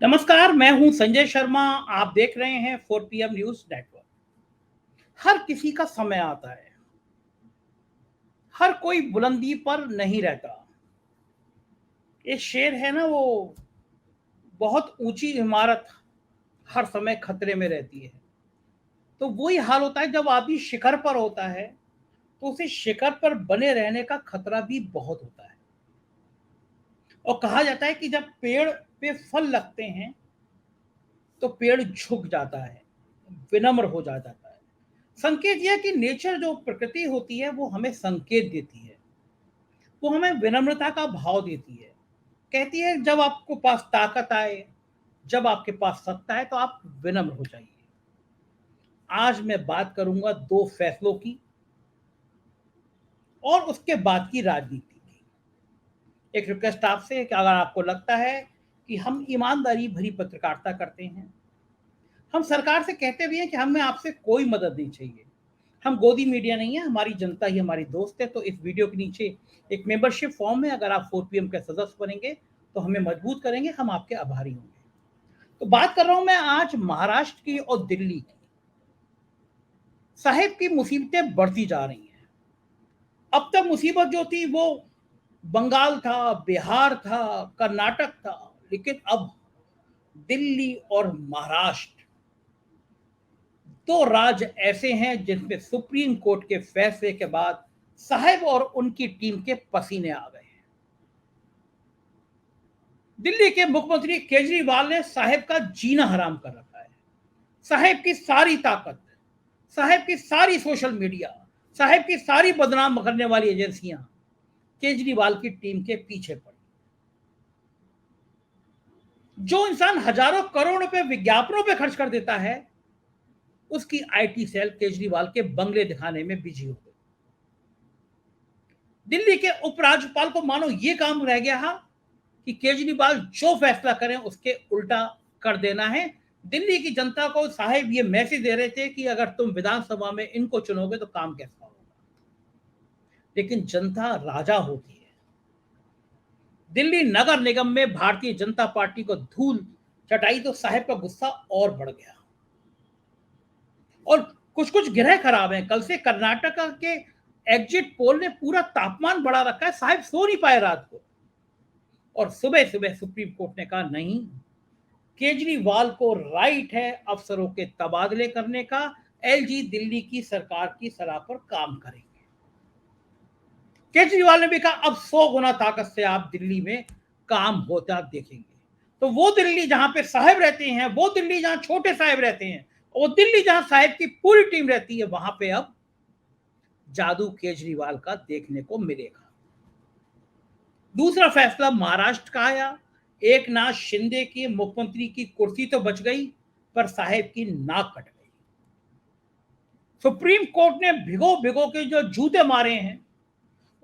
नमस्कार, मैं हूं संजय शर्मा। आप देख रहे हैं 4 PM न्यूज नेटवर्क। हर किसी का समय आता है। हर कोई बुलंदी पर नहीं रहता। एक शेर है ना, वो बहुत ऊंची इमारत हर समय खतरे में रहती है। तो वही हाल होता है जब आदमी शिखर पर होता है, तो उसे शिखर पर बने रहने का खतरा भी बहुत होता है। और कहा जाता है कि जब पेड़ पे फल लगते हैं तो पेड़ झुक जाता है, विनम्र हो जाता है। संकेत यह कि नेचर, जो प्रकृति होती है, वो हमें संकेत देती है। वो हमें विनम्रता का भाव देती है। कहती है जब आपको पास ताकत आए, जब आपके पास सत्ता है, तो आप विनम्र हो जाइए। आज मैं बात करूंगा दो फैसलों की और उसके बाद की राजनीति की। एक रिक्वेस्ट आपसे कि अगर आपको लगता है कि हम ईमानदारी भरी पत्रकारिता करते हैं, हम सरकार से कहते भी हैं कि हमें आपसे कोई मदद नहीं चाहिए, हम गोदी मीडिया नहीं है, हमारी जनता ही हमारी दोस्त है, तो इस वीडियो के नीचे एक मेंबरशिप फॉर्म है। अगर आप 4 PM के सदस्य बनेंगे तो हमें मजबूत करेंगे, हम आपके आभारी होंगे। तो बात कर रहा हूं मैं आज महाराष्ट्र की और दिल्ली की। साहिब की मुसीबतें बढ़ती जा रही हैं। अब तक मुसीबत जो थी वो बंगाल था, बिहार था, कर्नाटक था, लेकिन अब दिल्ली और महाराष्ट्र, दो राज्य ऐसे हैं जिसमें सुप्रीम कोर्ट के फैसले के बाद साहिब और उनकी टीम के पसीने आ गए हैं। दिल्ली के मुख्यमंत्री केजरीवाल ने साहिब का जीना हराम कर रखा है। साहिब की सारी ताकत, साहिब की सारी सोशल मीडिया, साहिब की सारी बदनाम करने वाली एजेंसियां केजरीवाल की टीम के पीछे पड़ी। जो इंसान हजारों करोड़ रुपए विज्ञापनों पे खर्च कर देता है, उसकी आईटी सेल केजरीवाल के बंगले दिखाने में बिजी हो गई। दिल्ली के उपराज्यपाल को मानो ये काम रह गया कि केजरीवाल जो फैसला करें उसके उल्टा कर देना है। दिल्ली की जनता को साहिब ये मैसेज दे रहे थे कि अगर तुम विधानसभा में इनको चुनोगे तो काम कैसा होगा। लेकिन जनता राजा होती है। दिल्ली नगर निगम में भारतीय जनता पार्टी को धूल चटाई तो साहिब का गुस्सा और बढ़ गया। और कुछ कुछ ग्रह खराब हैं। कल से कर्नाटक के एग्जिट पोल ने पूरा तापमान बढ़ा रखा है। साहिब सो नहीं पाए रात को। और सुबह सुबह सुप्रीम कोर्ट ने कहा नहीं, केजरीवाल को राइट है अफसरों के तबादले करने का। एलजी दिल्ली की सरकार की सलाह पर काम करेंगे। केजरीवाल ने भी कहा अब 100 गुना ताकत से आप दिल्ली में काम होता देखेंगे। तो वो दिल्ली जहां पे साहिब रहते हैं, वो दिल्ली जहां छोटे साहिब रहते हैं, वो दिल्ली जहां साहिब की पूरी टीम रहती है, वहां पे अब जादू केजरीवाल का देखने को मिलेगा। दूसरा फैसला महाराष्ट्र का आया। एक नाथ शिंदे की मुख्यमंत्री की कुर्सी तो बच गई, पर साहिब की नाक कट गई। सुप्रीम कोर्ट ने भिगो भिगो के जो जूते मारे हैं,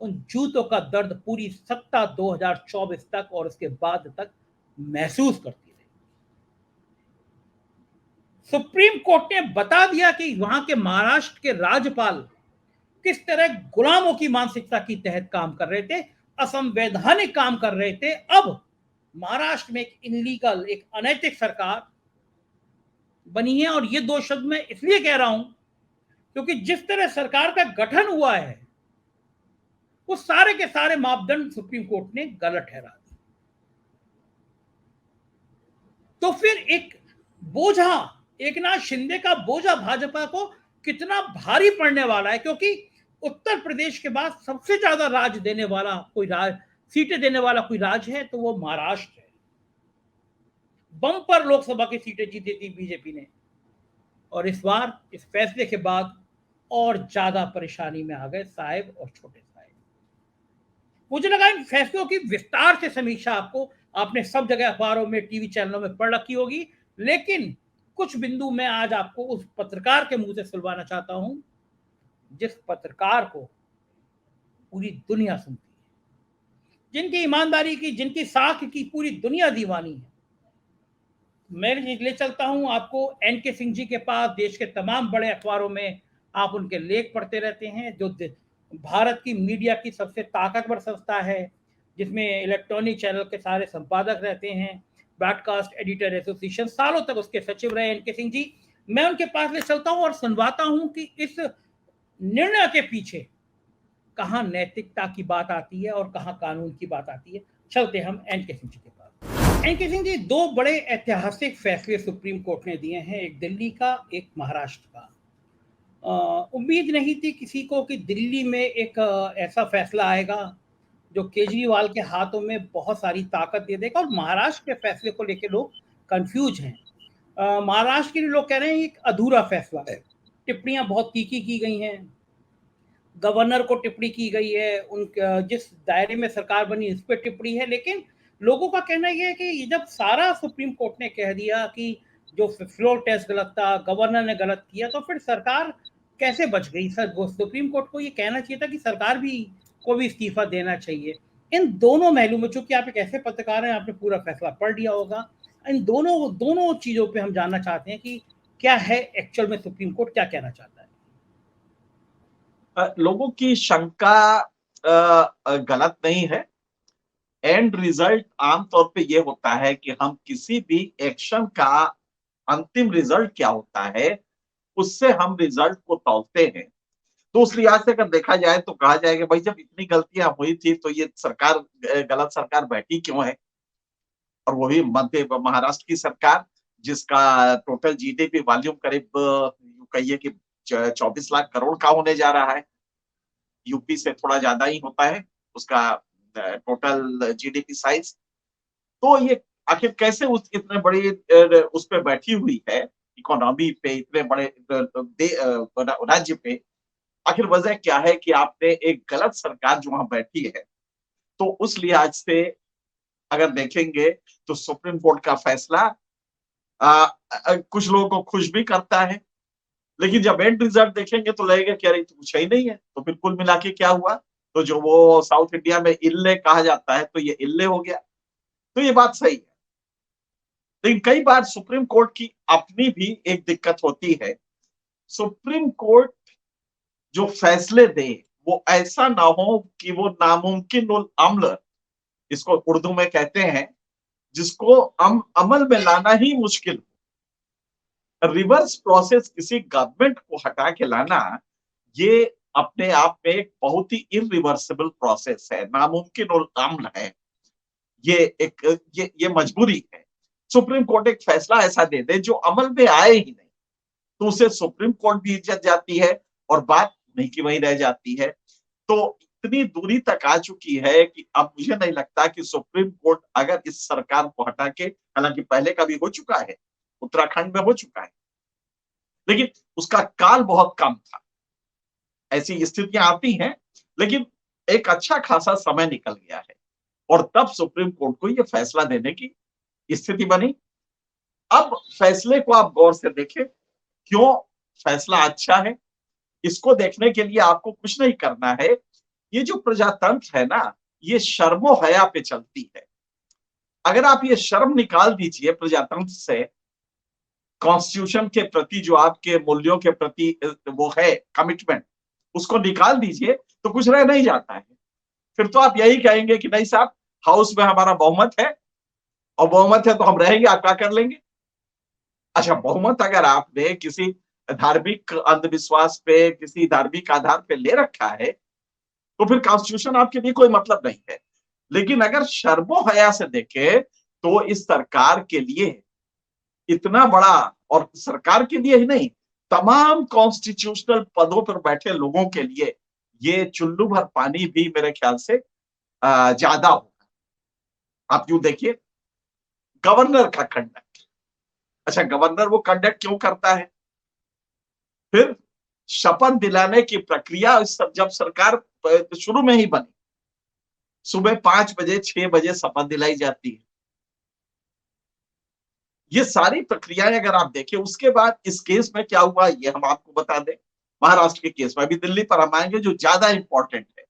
उन जूतों का दर्द पूरी सत्ता 2024 तक और उसके बाद तक महसूस करती रही। सुप्रीम कोर्ट ने बता दिया कि वहां के महाराष्ट्र के राज्यपाल किस तरह गुलामों की मानसिकता के तहत काम कर रहे थे, असंवैधानिक काम कर रहे थे। अब महाराष्ट्र में एक इनलीगल, एक अनैतिक सरकार बनी है। और ये दो शब्द मैं इसलिए कह रहा हूं क्योंकि जिस तरह सरकार का गठन हुआ है, वो सारे के सारे मापदंड सुप्रीम कोर्ट ने गलत ठहरा दिए। तो फिर एक बोझा, एक नाथ शिंदे का बोझा भाजपा को कितना भारी पड़ने वाला है, क्योंकि उत्तर प्रदेश के बाद सबसे ज्यादा राज्य देने वाला कोई सीटें देने वाला कोई राज्य है तो वो महाराष्ट्र है। बम्पर लोकसभा की सीटें जीती थी बीजेपी ने, और इस बार इस फैसले के बाद और ज्यादा परेशानी में आ गए साहिब और छोटे साहिब। मुझे लगा इन फैसलों की विस्तार से समीक्षा आपने सब जगह अखबारों में, टीवी चैनलों में पढ़ रखी होगी, लेकिन कुछ बिंदु मैं आज आपको उस पत्रकार के मुंह से सुलवाना चाहता हूं जिस पत्रकार को पूरी दुनिया सुनती है, जिनकी ईमानदारी की, जिनकी साख की पूरी दुनिया दीवानी है। मैं ले चलता हूं आपको एनके सिंह जी के पास। देश के तमाम बड़े अखबारों में आप उनके लेख पढ़ते रहते हैं। जो भारत की मीडिया की सबसे ताकतवर संस्था है, जिसमें इलेक्ट्रॉनिक चैनल के सारे संपादक रहते हैं, ब्रॉडकास्ट एडिटर एसोसिएशन, सालों तक उसके सचिव रहे एन के सिंह जी। मैं उनके पास ले चलता हूं और सुनवाता हूं कि इस निर्णय के पीछे कहां नैतिकता की बात आती है और कहां कानून की बात आती है। चलते हम एन के सिंह जी के पास। एन के सिंह जी, दो बड़े ऐतिहासिक फैसले सुप्रीम कोर्ट ने दिए हैं, एक दिल्ली का, एक महाराष्ट्र का। उम्मीद नहीं थी किसी को कि दिल्ली में एक ऐसा फैसला आएगा जो केजरीवाल के हाथों में बहुत सारी ताकत दे देगा, और महाराष्ट्र के फैसले को लेकर लोग कंफ्यूज हैं। महाराष्ट्र के लोग कह रहे हैं एक अधूरा फैसला है, टिप्पणियां बहुत तीखी की गई हैं, गवर्नर को टिप्पणी की गई है, उन जिस दायरे में सरकार बनी इस पर टिप्पणी है, लेकिन लोगों का कहना यह है कि जब सारा सुप्रीम कोर्ट ने कह दिया कि जो फ्लोर टेस्ट गलत था, गवर्नर ने गलत किया, तो फिर सरकार कैसे बच गई? सर, सुप्रीम कोर्ट को ये कहना चाहिए था कि सरकार भी को भी इस्तीफा देना चाहिए। इन दोनों महलों में, चूंकि आप एक ऐसे पत्रकार हैं, आपने पूरा फैसला पढ़ लिया होगा, इन दोनों दोनों चीजों पे हम जानना चाहते हैं कि क्या है एक्चुअल में, सुप्रीम कोर्ट क्या कहना चाहता है। लोगों की शंका गलत नहीं है। एंड रिजल्ट आमतौर पे ये होता है कि हम किसी भी एक्शन का अंतिम रिजल्ट क्या होता है उससे हम रिजल्ट को तौलते हैं। तो उस लिहाज से अगर देखा जाए तो कहा जाएगा भाई जब इतनी गलतियां हुई थी तो ये सरकार गलत सरकार बैठी क्यों है? और वो भी मध्य महाराष्ट्र की सरकार जिसका टोटल जीडीपी वॉल्यूम करीब कहिए कि 24 लाख करोड़ का होने जा रहा है। यूपी से थोड़ा ज्यादा ही होता है उसका टोटल जीडीपी साइज। तो ये आखिर कैसे उस इतने बड़ी उस पे बैठी हुई है, इकोनॉमी पे, इतने बड़े राज्य पे, आखिर वजह क्या है कि आपने एक गलत सरकार जो वहां बैठी है। तो उस लिहाज से अगर देखेंगे तो सुप्रीम कोर्ट का फैसला कुछ लोगों को खुश भी करता है, लेकिन जब एंड रिजल्ट देखेंगे तो लगेगा कि अरे कुछ ही नहीं है। तो फिर कुल मिला के क्या हुआ, तो जो वो साउथ इंडिया में इल्ले कहा जाता है तो ये इल्ले हो गया। तो ये बात सही है, लेकिन कई बार सुप्रीम कोर्ट की अपनी भी एक दिक्कत होती है। सुप्रीम कोर्ट जो फैसले दे वो ऐसा ना हो कि वो नामुमकिन उल अमल, इसको उर्दू में कहते हैं, जिसको अमल में लाना ही मुश्किल हो। रिवर्स प्रोसेस किसी गवर्नमेंट को हटा के लाना, ये अपने आप में एक बहुत ही इरिवर्सिबल प्रोसेस है, नामुमकिन उल अमल है। ये एक ये मजबूरी है। सुप्रीम कोर्ट एक फैसला ऐसा दे दे जो अमल में आए ही नहीं, तो उसे सुप्रीम कोर्ट भी इज्जत जाती है और बात नहीं की वहीं रह जाती है। तो इतनी दूरी तक आ चुकी है कि अब मुझे नहीं लगता कि सुप्रीम कोर्ट अगर इस सरकार को हटा के, हालांकि पहले का भी हो चुका है, उत्तराखंड में हो चुका है, लेकिन उसका काल बहुत कम था। ऐसी स्थितियां आती हैं, लेकिन एक अच्छा खासा समय निकल गया है और तब सुप्रीम कोर्ट को यह फैसला देने की स्थिति बनी। अब फैसले को आप गौर से देखें, क्यों फैसला अच्छा है, इसको देखने के लिए आपको कुछ नहीं करना है। ये जो प्रजातंत्र है ना, ये शर्मो हया पे चलती है। अगर आप ये शर्म निकाल दीजिए प्रजातंत्र से, कॉन्स्टिट्यूशन के प्रति जो आपके मूल्यों के प्रति वो है कमिटमेंट, उसको निकाल दीजिए तो कुछ रह नहीं जाता है। फिर तो आप यही कहेंगे कि नहीं साहब, हाउस में हमारा बहुमत है और बहुमत है तो हम रहेंगे, आप क्या कर लेंगे। अच्छा, बहुमत अगर आपने किसी धार्मिक अंधविश्वास पे, किसी धार्मिक आधार पे ले रखा है तो फिर कॉन्स्टिट्यूशन आपके लिए कोई मतलब नहीं है। लेकिन अगर शर्मो हया से देखें तो इस सरकार के लिए इतना बड़ा, और सरकार के लिए ही नहीं, तमाम कॉन्स्टिट्यूशनल पदों पर बैठे लोगों के लिए ये चुल्लू भर पानी भी मेरे ख्याल से ज्यादा होगा। आप यूं देखिए गवर्नर का कंडक्ट। अच्छा, गवर्नर वो कंडक्ट क्यों करता है? फिर शपथ दिलाने की प्रक्रिया जब सरकार शुरू में ही बनी, सुबह 5 बजे 6 बजे शपथ दिलाई जाती है। ये सारी प्रक्रियाएं अगर आप देखें, उसके बाद इस केस में क्या हुआ ये हम आपको बता दें। महाराष्ट्र के केस में, अभी दिल्ली पर हम आएंगे जो ज्यादा इंपॉर्टेंट है,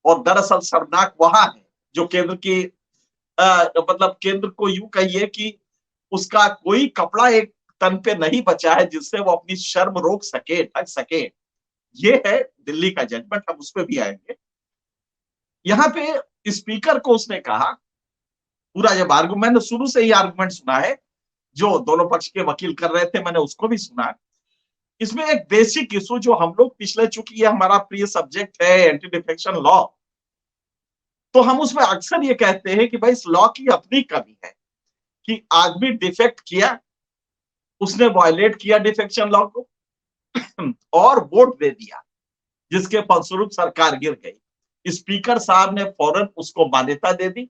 और दरअसल शर्मनाक वहां है जो केंद्र की मतलब केंद्र को यूं कहिए कि उसका कोई कपड़ा एक तन पे नहीं बचा है जिससे वो अपनी शर्म रोक सके, ढक सके। ये है दिल्ली का जजमेंट, हम उस पर भी आएंगे। यहां पे स्पीकर को उसने कहा पूरा जब आर्गुमेंट, मैंने शुरू से ही आर्गुमेंट सुना है, जो दोनों पक्ष के वकील कर रहे थे मैंने उसको भी सुना। इसमें एक बेसिक इशू जो हम लोग पिछले, चूंकि ये हमारा प्रिय सब्जेक्ट है एंटी डिफेक्शन लॉ, तो हम उसमें अक्सर ये कहते हैं कि भाई इस लॉ की अपनी कमी है कि आदमी डिफेक्ट किया, उसने वायलेट किया डिफेक्शन लॉ को और वोट दे दिया, जिसके फलस्वरूप सरकार गिर गई। स्पीकर साहब ने फौरन उसको मान्यता दे दी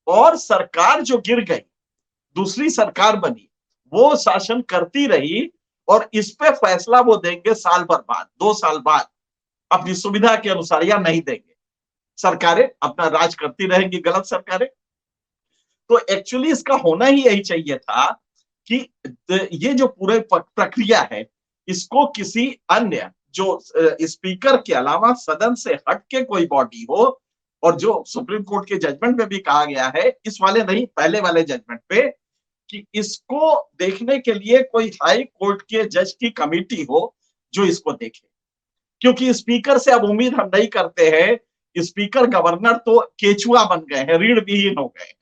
और सरकार जो गिर गई, दूसरी सरकार बनी, वो शासन करती रही और इस पे फैसला वो देंगे साल भर बाद, 2 साल बाद, अपनी सुविधा के अनुसार, या नहीं देंगे। सरकारें अपना राज करती रहेंगी, गलत सरकारें। तो एक्चुअली इसका होना ही यही चाहिए था कि ये जो पूरे प्रक्रिया है, इसको किसी अन्य, जो स्पीकर के अलावा सदन से हट के कोई बॉडी हो, और जो सुप्रीम कोर्ट के जजमेंट में भी कहा गया है, इस वाले नहीं, पहले वाले जजमेंट पे, कि इसको देखने के लिए कोई हाई कोर्ट के जज की कमेटी हो जो इसको देखे। क्योंकि स्पीकर से अब उम्मीद हम नहीं करते हैं, स्पीकर गवर्नर तो केचुआ बन गए हैं, रीढ़ विहीन हो गए हैं।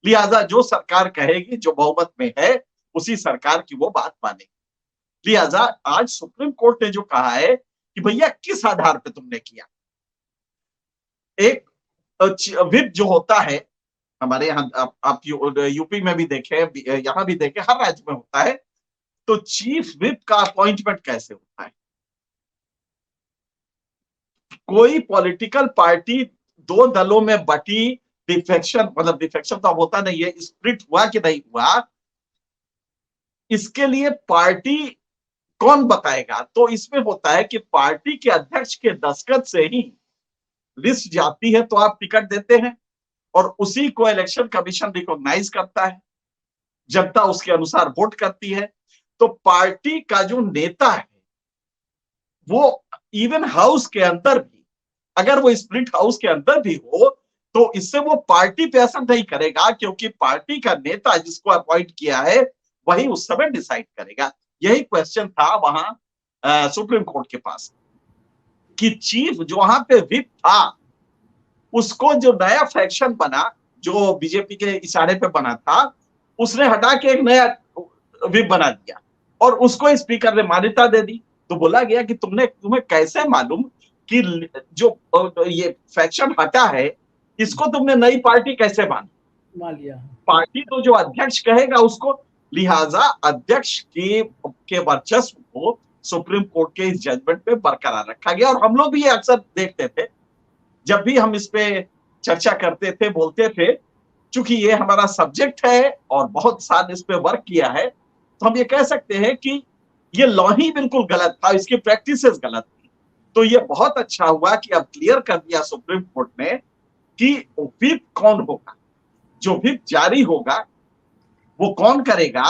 लिहाजा जो सरकार कहेगी, जो बहुमत में है, उसी सरकार की वो बात मानेगी। लिहाजा आज सुप्रीम कोर्ट ने जो कहा है कि भैया किस आधार पे तुमने किया, एक व्हिप जो होता है हमारे यहाँ, आप यूपी में भी देखे, यहाँ भी देखे, हर राज्य में होता है, तो चीफ व्हिप का अपॉइंटमेंट कैसे होता है? कोई पॉलिटिकल पार्टी 2 दलों में बटी, डिफेक्शन, मतलब डिफेक्शन तो अब होता नहीं है, स्प्लिट हुआ कि नहीं हुआ, इसके लिए पार्टी कौन बताएगा? तो इसमें होता है कि पार्टी के अध्यक्ष के दस्तखत से ही लिस्ट जाती है, तो आप टिकट देते हैं और उसी को इलेक्शन कमीशन रिकॉग्नाइज करता है, जनता उसके अनुसार वोट करती है। तो पार्टी का जो नेता है वो इवन हाउस के अंदर भी, अगर वो स्प्लिट हाउस के अंदर भी हो, तो इससे वो पार्टी पे असर नहीं करेगा, क्योंकि पार्टी का नेता जिसको अपॉइंट किया है वही उस समय डिसाइड करेगा। यही क्वेश्चन था वहां सुप्रीम कोर्ट के पास, कि चीफ जो वहां पे व्हिप था, उसको जो नया फैक्शन बना, जो बीजेपी के इशारे पे बना था, उसने हटा के एक नया व्हिप बना दिया और उसको स्पीकर ने मान्यता दे दी। तो बोला गया कि तुम्हें कैसे मालूम कि जो ये फैक्शन हटा है, इसको तुमने नई पार्टी कैसे मान लिया? पार्टी तो जो अध्यक्ष कहेगा उसको। लिहाजा अध्यक्ष के वर्चस्व को सुप्रीम कोर्ट के इस जजमेंट में बरकरार रखा गया। और हम लोग भी ये अक्सर देखते थे, जब भी हम इस पे चर्चा करते थे, बोलते थे, चूंकि ये हमारा सब्जेक्ट है और बहुत साल इस पे वर्क किया है, तो हम ये कह सकते हैं कि ये लॉ ही बिल्कुल गलत था, इसकी प्रैक्टिसेस गलत थी। तो ये बहुत अच्छा हुआ कि अब क्लियर कर दिया सुप्रीम कोर्ट ने कि व्हिप कौन होगा, जो व्हिप जारी होगा वो कौन करेगा।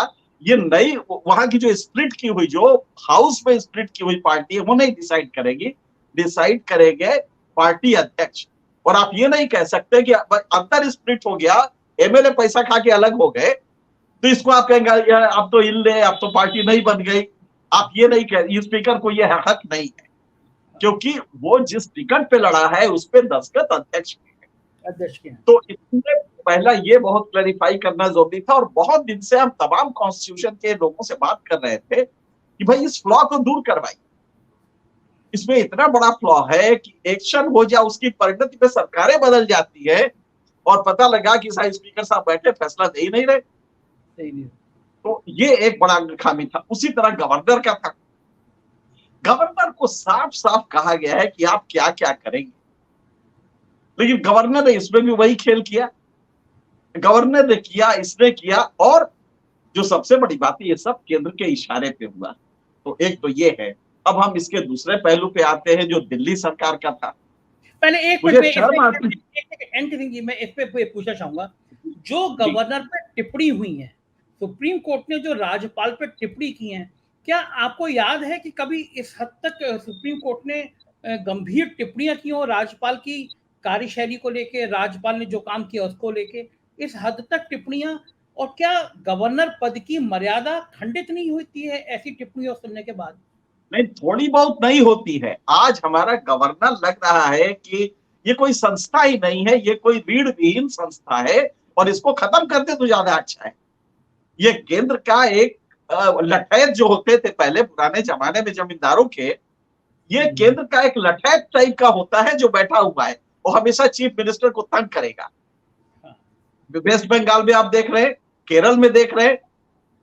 ये नई वहां की जो स्प्लिट की हुई, जो हाउस में स्प्लिट की हुई पार्टी है, वो नहीं डिसाइड करेगी, डिसाइड करेंगे पार्टी अध्यक्ष। और आप ये नहीं कह सकते कि अंतर स्प्लिट हो गया, एमएलए पैसा खा के अलग हो गए, तो इसको आप कहेंगे अब तो इल्ले, अब तो पार्टी नहीं बन गई। आप ये नहीं कह, स्पीकर को ये हक नहीं है, क्योंकि वो जिस टिकट पे लड़ा है उस पे दस्तखत अध्यक्ष के हैं। तो इसलिए पहला ये बहुत क्लैरिफाई करना जरूरी था। और बहुत दिन से हम तमाम कॉन्स्टिट्यूशन के लोगों से बात कर रहे थे कि भाई इस फ्लॉ को दूर करवाइए, इसमें इतना बड़ा फ्लॉ है कि एक्शन हो जाए, उसकी परिणति पे सरकारें बदल जाती है और पता लगा कि शायद स्पीकर साहब बैठे फैसला दे ही नहीं रहे। तो ये एक बड़ा खामी था। उसी तरह गवर्नर का था, गवर्नर को साफ साफ कहा गया है कि आप क्या क्या करेंगे, लेकिन गवर्नर ने इसमें भी वही खेल किया, गवर्नर ने किया, इसने किया। और जो सबसे बड़ी बात है, ये सब केंद्र के इशारे पे हुआ। तो एक तो ये है। अब हम इसके दूसरे पहलू पे आते हैं जो दिल्ली सरकार का था। पहले एक मुझे शर्म आती है, मैं इस पे पूछना चाहूंगा, जो गवर्नर पे टिप्पणी हुई है, सुप्रीम कोर्ट ने जो राज्यपाल पे टिप्पणी की है, क्या आपको याद है कि कभी इस हद तक सुप्रीम कोर्ट ने गंभीर टिप्पणियां की हो राज्यपाल की कार्यशैली को लेके, राज्यपाल ने जो काम किया उसको लेके, इस हद तक टिप्पणियां? और क्या गवर्नर पद की मर्यादा खंडित नहीं होती है ऐसी टिप्पणियों सुनने के बाद? नहीं, थोड़ी बहुत नहीं होती है। आज हमारा गवर्नर लग रहा है कि ये कोई संस्था ही नहीं है, ये कोई रीढ़ विहीन संस्था है और इसको खत्म कर दे तो ज्यादा अच्छा है। ये केंद्र का एक लठैत जो होते थे पहले पुराने जमाने में जमींदारों के, ये केंद्र का एक लठैत टाइप का होता है जो बैठा हुआ है, वो हमेशा चीफ मिनिस्टर को तंग करेगा। वेस्ट बंगाल में आप देख रहे हैं, केरल में देख रहे हैं,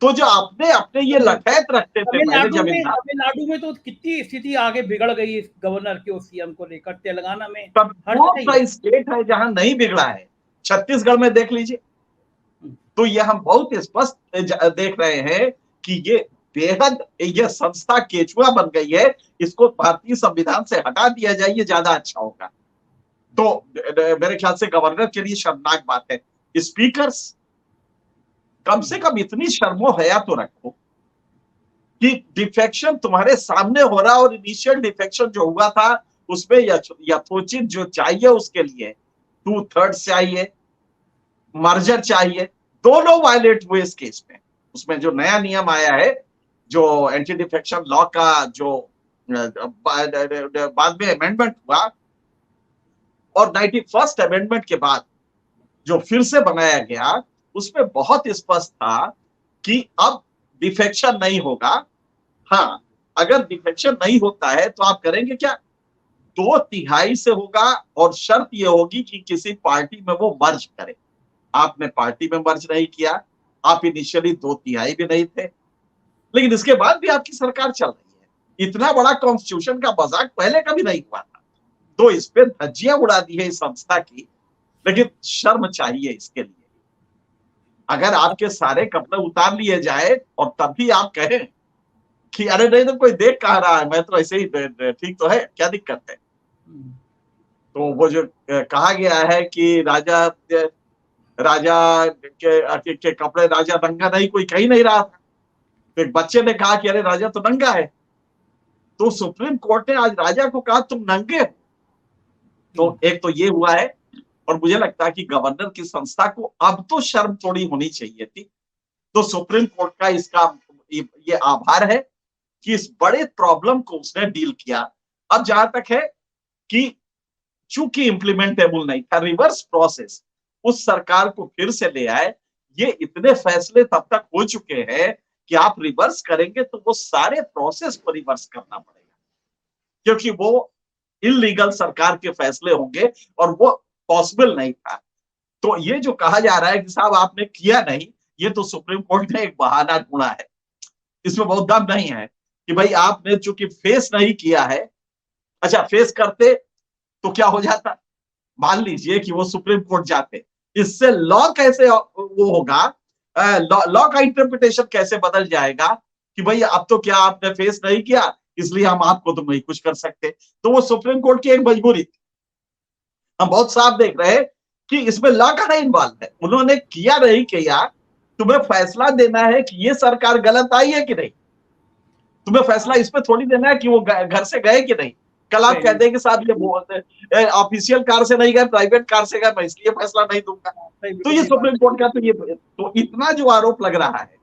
तो जो अपने अपने ये लठैत रखते थे पहले जमींदार, तमिलनाडु में तो कितनी स्थिति आगे बिगड़ गई इस गवर्नर के और सीएम को लेकर, तेलंगाना में तब कौन सा स्टेट है जहां नहीं बिगड़ा है? छत्तीसगढ़ में देख लीजिए। तो ये हम बहुत स्पष्ट देख रहे हैं कि ये बेहद, ये संस्था केचुआ बन गई है, इसको भारतीय संविधान से हटा दिया जाए, ये ज्यादा अच्छा होगा। तो मेरे ख्याल से गवर्नर के लिए शर्मनाक बात है। स्पीकर्स, कम से कम इतनी शर्मो हया तो रखो कि डिफेक्शन तुम्हारे सामने हो रहा, और इनिशियल डिफेक्शन जो हुआ था उसमें यथोचित जो चाहिए उसके लिए 2/3 चाहिए, मर्जर चाहिए, दोनों वायलेट हुए इस केस में। उसमें जो नया नियम आया है, जो एंटी डिफेक्शन लॉ का जो बाद में अमेंडमेंट हुआ, और 91st अमेंडमेंट के बाद जो फिर से बनाया गया, उसमें बहुत स्पष्ट था कि अब डिफेक्शन नहीं होगा। हाँ, अगर डिफेक्शन नहीं होता है तो आप करेंगे क्या? 2/3 से होगा, और शर्त यह होगी कि किसी पार्टी में वो मर्ज करे। आपने पार्टी में मर्ज नहीं किया, आप इनिशियली 2/3 भी नहीं थे, लेकिन इसके बाद भी आपकी सरकार चल रही है। इतना बड़ा कॉन्स्टिट्यूशन का मजाक पहले कभी नहीं हुआ था। तो इस पे धज्जियां उड़ा दी है इस संस्था की, लेकिन शर्म चाहिए इसके लिए। अगर आपके सारे कपड़े उतार लिए जाए और तब भी आप कहें कि अरे नहीं तो कोई देख कह रहा है, मैं तो ऐसे ही ठीक तो है, क्या दिक्कत है? तो वो जो कहा गया है कि राजा के कपड़े, राजा नंगा नहीं, कोई कह ही नहीं रहा था। तो एक बच्चे ने कहा कि अरे राजा तो नंगा है, तो सुप्रीम कोर्ट ने आज राजा को कहा तुम नंगे हो। तो एक तो ये हुआ है, और मुझे लगता है कि गवर्नर की संस्था को अब तो शर्म थोड़ी होनी चाहिए थी। तो सुप्रीम कोर्ट का इसका ये आभार है कि इस बड़े प्रॉब्लम को उसने डील किया। अब जहां तक है कि चूंकि इंप्लीमेंटेबल नहीं था, रिवर्स प्रोसेस उस सरकार को फिर से ले आए। ये इतने फैसले तब तक हो चुके हैं कि आप रिवर्स करेंगे तो वो सारे प्रोसेस को रिवर्स करना पड़ेगा, क्योंकि वो इलीगल सरकार के फैसले होंगे और वो पॉसिबल नहीं था। तो ये जो कहा जा रहा है कि साहब आपने किया नहीं, ये तो सुप्रीम कोर्ट ने एक बहाना ढूंढा है, इसमें बहुत दम नहीं है कि भाई आपने चूंकि फेस नहीं किया है। अच्छा, फेस करते तो क्या हो जाता? मान लीजिए कि वो सुप्रीम कोर्ट जाते, इससे लॉ कैसे वो होगा, लॉ का इंटरप्रिटेशन कैसे बदल जाएगा कि भाई अब तो क्या आपने फेस नहीं किया इसलिए हम आपको तो नहीं कुछ कर सकते। तो वो सुप्रीम कोर्ट की एक मजबूरी थी। हम बहुत साफ देख रहे हैं कि इसमें लॉ कहां इन्वॉल्व है। उन्होंने किया नहीं किया, तुम्हें फैसला देना है कि ये सरकार गलत आई है कि नहीं। तुम्हें फैसला इस पे थोड़ी देना है कि वो घर से गए कि नहीं। कल आप कहते हैं कि साहब ये ऑफिशियल कार से नहीं गए, प्राइवेट कार से गए, मैं इसलिए फैसला नहीं दूंगा। तो ये सुप्रीम कोर्ट का तो इतना जो आरोप लग रहा है,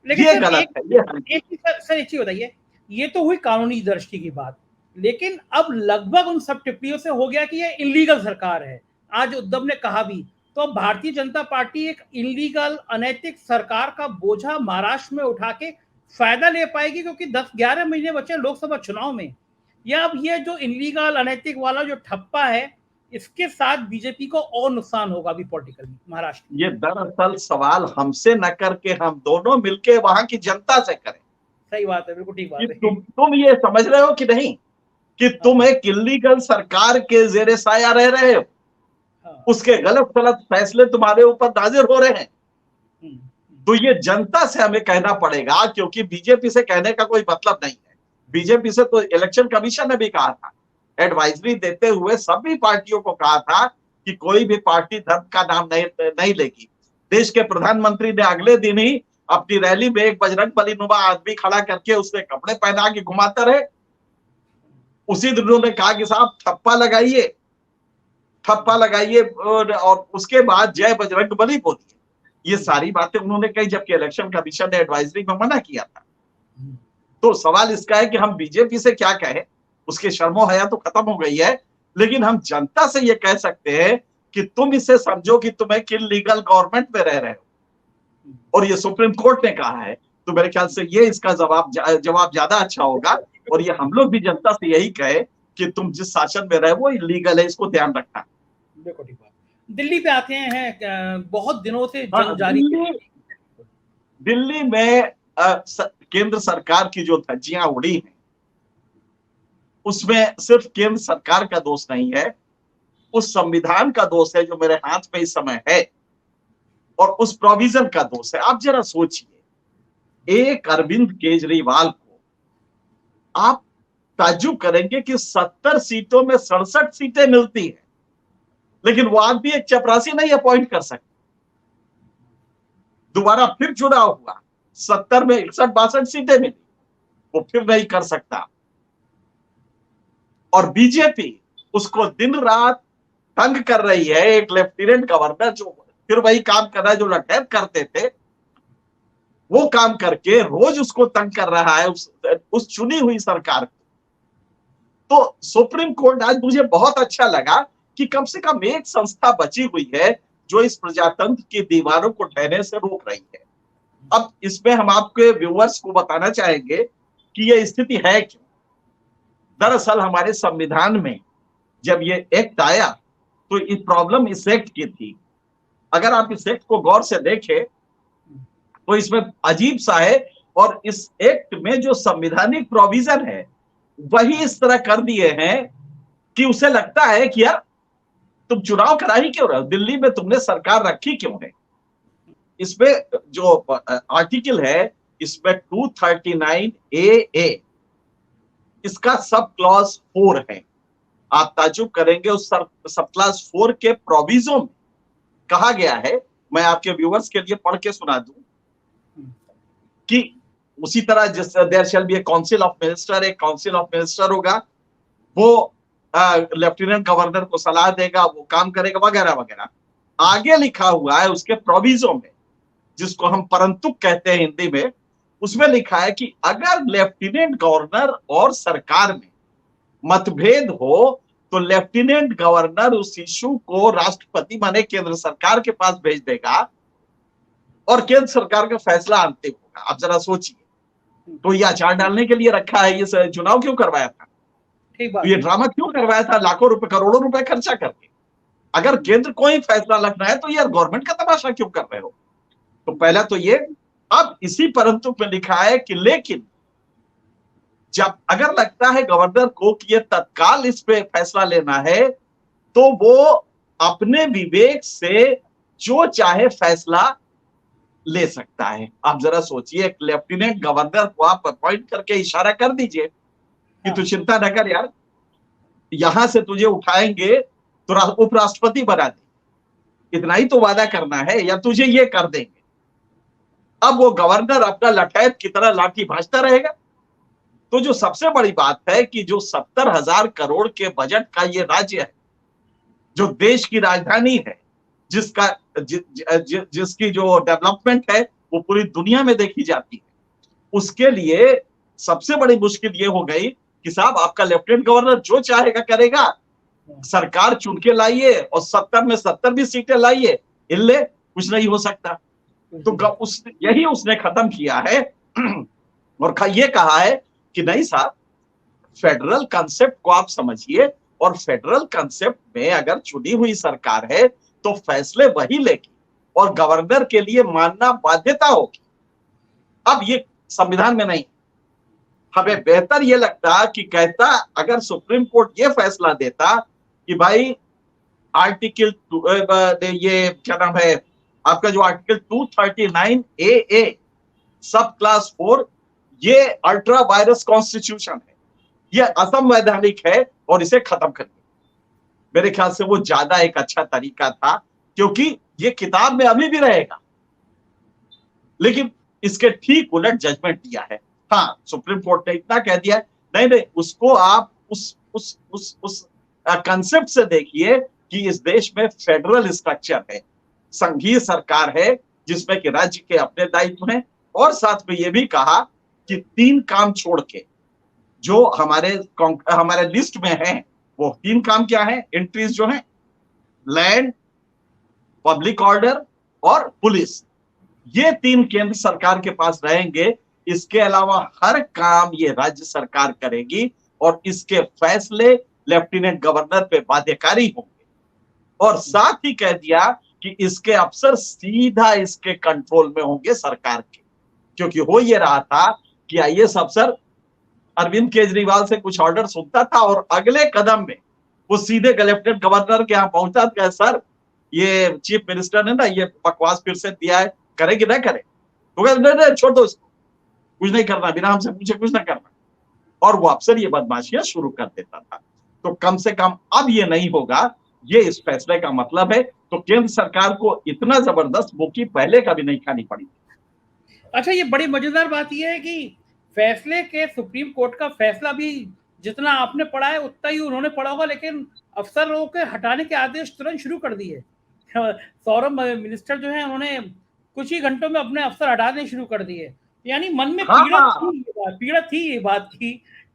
ये गलत है। एक चीज बताइए, ये तो हुई कानूनी दृष्टि की बात, लेकिन अब लगभग उन सब टिप्पणियों से हो गया कि ये इलीगल सरकार है। आज उद्धव ने कहा भी, तो अब भारतीय जनता पार्टी एक इलीगल अनैतिक सरकार का बोझा महाराष्ट्र में उठा के फायदा ले पाएगी, क्योंकि 10-11 महीने बचे लोकसभा चुनाव में। या अब ये जो इलीगल अनैतिक वाला जो ठप्पा है, इसके साथ बीजेपी को और नुकसान होगा अभी पॉलिटिकली महाराष्ट्र। ये दरअसल सवाल हमसे न करके हम दोनों मिलके वहां की जनता से करें। सही बात है, बिल्कुल ठीक बात है। तुम ये समझ रहे हो कि नहीं कि तुम एक इलीगल सरकार के जेरे साया रह रहे हो, उसके गलत गलत फैसले तुम्हारे ऊपर नाजिर हो रहे हैं। तो ये जनता से हमें कहना पड़ेगा, क्योंकि बीजेपी से कहने का कोई मतलब नहीं है। बीजेपी से तो इलेक्शन कमीशन ने भी कहा था, एडवाइजरी देते हुए सभी पार्टियों को कहा था कि कोई भी पार्टी धर्म का नाम नहीं लेगी। देश के प्रधानमंत्री ने अगले दिन ही अपनी रैली में एक बजरंगबली नुमा आदमी खड़ा करके उसने कपड़े पहना के घुमाता रहे। उसी दिन उन्होंने कहा कि साहब ठप्पा लगाइए, और उसके बाद जय बजरंगबली बोलिए। ये सारी बातें उन्होंने कही, जबकि इलेक्शन कमीशन ने एडवाइजरी में मना किया था। तो सवाल इसका है कि हम बीजेपी से क्या कहें, उसके शर्मो हया तो खत्म हो गई है, लेकिन हम जनता से ये कह सकते हैं कि तुम इसे समझो कि तुम एक इलीगल गवर्नमेंट में रह रहे हो, और ये सुप्रीम कोर्ट ने कहा है, तो मेरे ख्याल से ये इसका जवाब ज्यादा अच्छा होगा। और ये हम लोग भी जनता से यही कहे कि तुम जिस शासन में रहे वो इलीगल है, इसको ध्यान रखना। देखो ठीक बात। दिल्ली पे आते हैं, बहुत दिनों से हाँ, जंग जारी है। दिल्ली में केंद्र सरकार की जो धज्जियां उड़ी हैं, उसमें सिर्फ केंद्र सरकार का दोष नहीं है, उस संविधान का दोष है जो मेरे हाथ में इस समय है, और उस प्रोविजन का दोष है। आप जरा सोचिए, एक अरविंद केजरीवाल को आप ताज्जुब करेंगे कि 70 सीटों में 67 सीटें मिलती हैं, लेकिन वो आदमी एक चपरासी नहीं अपॉइंट कर सकते। दोबारा फिर चुनाव हुआ, 70 में 61-62 सीटें मिली, वो फिर नहीं कर सकता। और बीजेपी उसको दिन रात तंग कर रही है। एक लेफ्टिनेंट गवर्नर जो फिर वही काम कर रहा है जो लठैत करते थे, वो काम करके रोज उसको तंग कर रहा है, उस चुनी हुई सरकार को। तो सुप्रीम कोर्ट आज मुझे बहुत अच्छा लगा कि कम से कम एक संस्था बची हुई है जो इस प्रजातंत्र की दीवारों को ढहने से रोक रही है। अब इसमें हम आपके व्यूअर्स को बताना चाहेंगे कि यह स्थिति है क्यों। दरअसल हमारे संविधान में जब ये एक्ट आया तो ये प्रॉब्लम इस एक्ट की थी। अगर आप इस एक्ट को गौर से देखें तो इसमें अजीब सा है, और इस एक्ट में जो संवैधानिक प्रोविजन है वही इस तरह कर दिए हैं कि उसे लगता है कि यार तुम चुनाव करा ही क्यों रहे हो, दिल्ली में तुमने सरकार रखी क्यों है। इसमें जो आर्टिकल है, इसमें 239 AA, इसका सब क्लॉज 4 है। आप ताजुब करेंगे, उस सब क्लॉज 4 के प्रोविजन में कहा गया है, मैं आपके व्यूअर्स के लिए पढ़ के सुना दूं कि उसी तरह जिस there shall be a council of minister, एक काउंसिल ऑफ मिनिस्टर होगा, वो लेफ्टिनेंट गवर्नर को सलाह देगा, वो काम करेगा, वगैरह वगैरह। आगे लिखा हुआ है उसके प्रोविजो में, जिसको हम परंतुक कहते हैं हिंदी में, उसमें लिखा है कि अगर लेफ्टिनेंट गवर्नर और सरकार में मतभेद हो तो लेफ्टिनेंट गवर्नर उस इश्यू को राष्ट्रपति माने केंद्र सरकार के पास भेज देगा और केंद्र सरकार का फैसला अंतिम होगा। आप जरा सोचिए, तो ये अचार डालने के लिए रखा है, ये चुनाव क्यों करवाया था, तो ये ड्रामा क्यों करवाया था, लाखों रुपए करोड़ों रुपए खर्चा करके। अगर केंद्र को ही फैसला लगना है तो यार गवर्नमेंट का तमाशा क्यों कर रहे हो। तो पहला तो ये। अब इसी परंतु में लिखा है कि लेकिन जब अगर लगता है गवर्नर को कि ये तत्काल इस पे फैसला लेना है, तो वो अपने विवेक से जो चाहे फैसला ले सकता है। आप जरा सोचिए, एक लेफ्टिनेंट गवर्नर को आप अपॉइंट करके इशारा कर दीजिए कि तू चिंता न कर यार, यहां से तुझे उठाएंगे तो उपराष्ट्रपति बना दे, इतना ही तो वादा करना है, या तुझे ये कर देंगे। अब वो गवर्नर अपना लठैत की तरह लाठी भांजता रहेगा। तो जो सबसे बड़ी बात है कि जो 70,000 करोड़ के बजट का ये राज्य है, जो देश की राजधानी है, जिसका जिसकी जो डेवलपमेंट है वो पूरी दुनिया में देखी जाती है, उसके लिए सबसे बड़ी मुश्किल ये हो गई कि साहब आपका लेफ्टिनेंट गवर्नर जो चाहेगा करेगा, सरकार चुन के लाइए और 70 में 70 भी सीटें लाइए, इल्ले कुछ नहीं हो सकता। तो यही उसने खत्म किया है और ये कहा है कि नहीं साहब, फेडरल कंसेप्ट को आप समझिए, और फेडरल कंसेप्ट में अगर चुनी हुई सरकार है तो फैसले वही लेगी और गवर्नर के लिए मानना बाध्यता होगी। अब ये संविधान में नहीं। हमें बेहतर ये लगता कि कहता, अगर सुप्रीम कोर्ट ये फैसला देता कि भाई आर्टिकल ये क्या नाम है आपका, जो आर्टिकल 239 AA सब क्लास 4, ये अल्ट्रा वायरस कॉन्स्टिट्यूशन है, ये असंवैधानिक है और इसे खत्म कर दिया। मेरे ख्याल से वो ज्यादा एक अच्छा तरीका था, क्योंकि ये किताब में अभी भी रहेगा, लेकिन इसके ठीक उलट जजमेंट दिया है। हाँ, सुप्रीम कोर्ट ने इतना कह दिया, नहीं नहीं, उसको आप उस कंसेप्ट से देखिए कि इस देश में फेडरल स्ट्रक्चर है, संघीय सरकार है जिसमें कि राज्य के अपने दायित्व हैं, और साथ में यह भी कहा कि 3 काम छोड़ के जो हमारे लिस्ट में है, वो 3 काम क्या है, एंट्रीज जो है, लैंड, पब्लिक ऑर्डर और पुलिस, ये 3 केंद्र सरकार के पास रहेंगे। इसके अलावा हर काम ये राज्य सरकार करेगी और इसके फैसले लेफ्टिनेंट गवर्नर पे बाध्यकारी होंगे। और साथ ही कह दिया कि इसके अफसर सीधा इसके कंट्रोल में होंगे सरकार के, क्योंकि हो ये रहा था कि आईएएस अफसर अरविंद केजरीवाल से कुछ ऑर्डर सुनता था और अगले कदम में वो सीधे लेफ्टिनेंट गवर्नर के यहाँ पहुंचा था, सर ये चीफ मिनिस्टर ने ना ये बकवास फिर से दिया है, करें कि ना करें? तो नहीं नहीं छोड़ दो इसको, कुछ नहीं करना, बिना हमसे पूछे कुछ ना करना। और वो अफसर ये बदमाशियां शुरू कर देता था। तो कम से कम अब ये नहीं होगा, ये इस फैसले का मतलब है। तो केंद्र सरकार को इतना जबरदस्त मुक्की पहले कभी नहीं खानी पड़ी। अच्छा, ये बड़ी मजेदार बात यह है कि फैसले के सुप्रीम कोर्ट का फैसला भी जितना आपने पढ़ा है उतना ही उन्होंने पढ़ा होगा, लेकिन अफसरों के हटाने के आदेश तुरंत शुरू कर दिए। सौरभ मिनिस्टर जो है उन्होंने कुछ ही घंटों में अपने अफसर हटाने शुरू कर दिए। यानी मन में पीड़ा थी ये बात की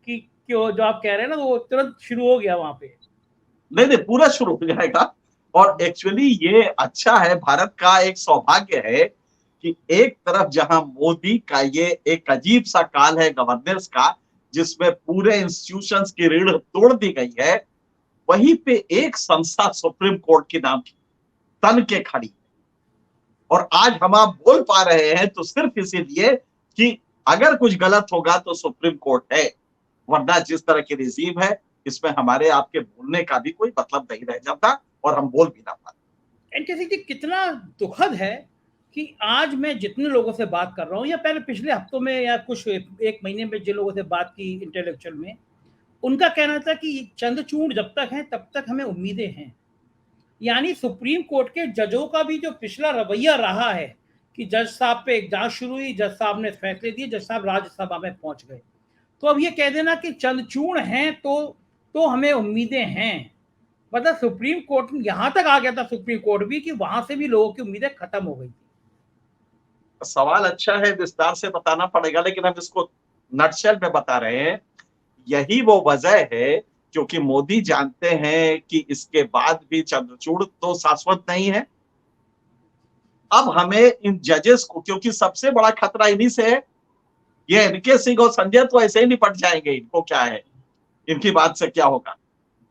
कि जो आप कह रहे हैं ना वो तुरंत शुरू हो गया वहां पे। नहीं पूरा शुरू हो जाएगा। और एक्चुअली ये अच्छा है, भारत का एक सौभाग्य है कि एक तरफ जहां मोदी का ये एक अजीब सा काल है गवर्नेंस का, जिसमें पूरे इंस्टीट्यूशंस की रीढ़ तोड़ दी गई है, वहीं पे एक संस्था सुप्रीम कोर्ट के नाम की तन के खड़ी। और आज हम आप बोल पा रहे हैं तो सिर्फ इसीलिए कि अगर कुछ गलत होगा तो सुप्रीम कोर्ट है, वरना जिस तरह की रिजीव है इसमें हमारे आपके बोलने का भी कोई मतलब नहीं रह जाता और हम बोल भी ना पाते। एनके सिंह जी, कितना दुखद है कि आज मैं जितने लोगों से बात कर रहा हूँ या पहले पिछले हफ्तों में या कुछ एक महीने में जिन लोगों से बात की इंटेलेक्चुअल में, उनका कहना था कि चंद्रचूड़ जब तक है तब तक हमें उम्मीदें हैं। यानी सुप्रीम कोर्ट के जजों का भी जो पिछला रवैया रहा है कि जज साहब पे एक जांच शुरू हुई, जज साहब ने फैसले दिए, जज साहब राज्यसभा में पहुंच गए, तो अब ये कह देना कि चंद्रचूड़ हैं तो हमें उम्मीदें हैं, मतलब सुप्रीम कोर्ट यहां तक आ गया था सुप्रीम कोर्ट भी कि वहां से भी लोगों की उम्मीदें खत्म हो गई थी। सवाल अच्छा है, विस्तार से बताना पड़ेगा, लेकिन हम इसको नटशेल में बता रहे हैं। यही वो वजह है क्योंकि मोदी जानते हैं कि इसके बाद भी चंद्रचूड़ तो शाश्वत नहीं है। अब हमें इन जजेस को, क्योंकि सबसे बड़ा खतरा इन्हीं से है, ये एनके सिंह और संजय तो ऐसे ही निपट जाएंगे, इनको क्या है, इनकी बात से क्या होगा,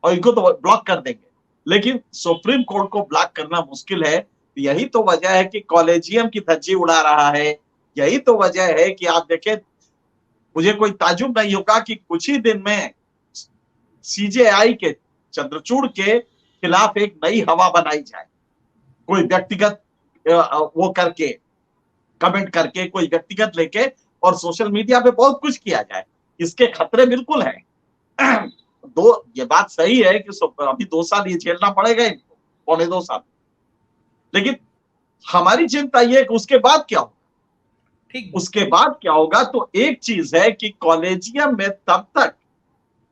और इनको तो ब्लॉक कर देंगे। लेकिन सुप्रीम कोर्ट को ब्लॉक करना मुश्किल है। यही तो वजह है कि कॉलेजियम की धज्जी उड़ा रहा है। यही तो वजह है कि आप देखें, मुझे कोई ताजुब नहीं होगा कि कुछ ही दिन में सीजेआई के चंद्रचूड़ के खिलाफ एक नई हवा बनाई जाए, कोई व्यक्तिगत वो करके कमेंट करके, कोई व्यक्तिगत लेके, और सोशल मीडिया पे बहुत कुछ किया जाए। इसके खतरे बिल्कुल हैं। ये बात सही है कि अभी 2 साल ये झेलना पड़ेगा इनको, पौने 2 साल, लेकिन हमारी चिंता ये है कि उसके बाद क्या होगा। ठीक, उसके बाद क्या होगा तो एक चीज है कि कॉलेजियम में तब तक,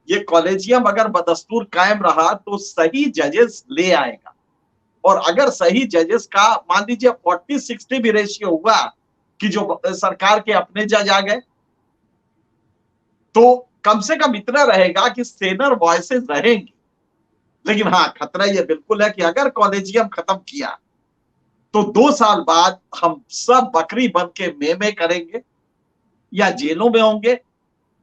ये कॉलेजियम अगर बदस्तूर कायम रहा तो सही जजेस ले आएगा। और अगर सही जजेस का मान लीजिए 40-60 भी रेशियो हुआ कि जो सरकार के अपने जज आ गए, तो कम से कम इतना रहेगा कि सेनर वॉइसेस रहेंगी। लेकिन हाँ, खतरा यह बिल्कुल है कि अगर कॉलेजियम खत्म किया तो 2 साल बाद हम सब बकरी बन के मेमे करेंगे या जेलों में होंगे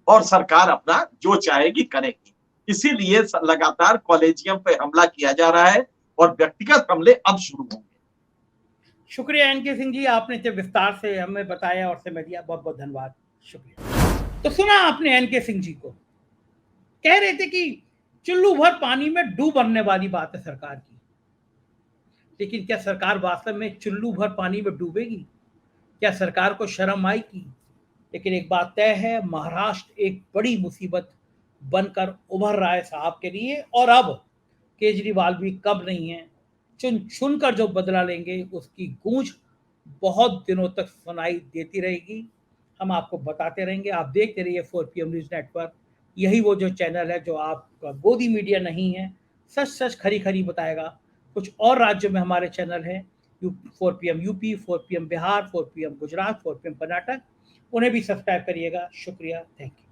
और सरकार अपना जो चाहेगी करेगी। इसीलिए लगातार कॉलेजियम पे हमला किया जा रहा है और व्यक्तिगत हमले अब शुरू होंगे। शुक्रिया एनके सिंह जी, आपने इतने विस्तार से हमें बताया और समय दिया, बहुत बहुत धन्यवाद, शुक्रिया। तो सुना आपने एनके सिंह जी को, कह रहे थे कि चुल्लू भर पानी में डूब बनने वाली बात है सरकार की, लेकिन क्या सरकार वास्तव में चुल्लू भर पानी में डूबेगी? क्या सरकार को शर्म आएगी? लेकिन एक बात तय है, महाराष्ट्र एक बड़ी मुसीबत बनकर उभर रहा है साहब के लिए, और अब केजरीवाल भी कब नहीं है, चुन चुनकर जो बदला लेंगे उसकी गूंज बहुत दिनों तक सुनाई देती रहेगी। हम आपको बताते रहेंगे, आप देखते रहिए 4PM न्यूज़ नेटवर्क। यही वो जो चैनल है जो आपका गोदी मीडिया नहीं है, सच सच खरी खरी बताएगा। कुछ और राज्यों में हमारे चैनल हैं, 4PM UP, 4PM Bihar, 4PM Gujarat, 4PM Karnataka, उन्हें भी सब्सक्राइब करिएगा। शुक्रिया, थैंक यू।